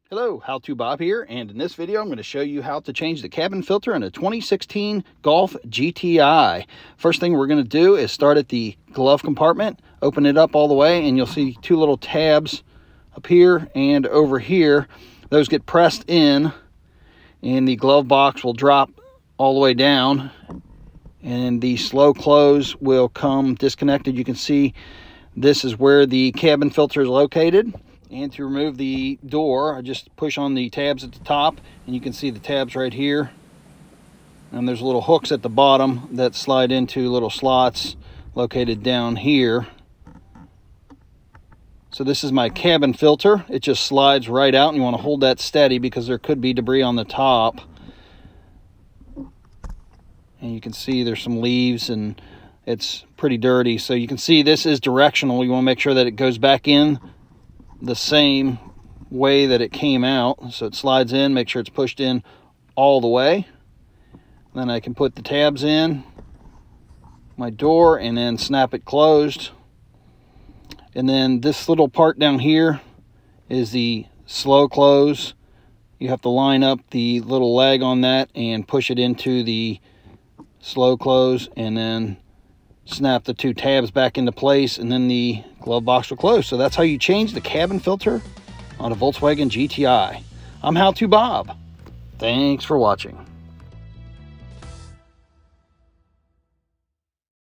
Hello, How To Bob here, and in this video I'm going to show you how to change the cabin filter in a 2016 Golf GTI. First thing we're going to do is start at the glove compartment, open it up all the way, and you'll see two little tabs up here and over here. Those get pressed in, and the glove box will drop all the way down, and the slow close will come disconnected. You can see this is where the cabin filter is located. And to remove the door, I just push on the tabs at the top, and you can see the tabs right here. And there's little hooks at the bottom that slide into little slots located down here. So this is my cabin filter. It just slides right out, and you want to hold that steady because there could be debris on the top. And you can see there's some leaves and it's pretty dirty. So you can see this is directional. You want to make sure that it goes back in the same way that it came out. So it slides in, make sure it's pushed in all the way. Then I can put the tabs in my door and then snap it closed. And then this little part down here is the slow close. You have to line up the little leg on that and push it into the slow close, and then snap the two tabs back into place, and then the glove box will close. So that's how you change the cabin filter on a Volkswagen GTI. I'm How To Bob. Thanks for watching.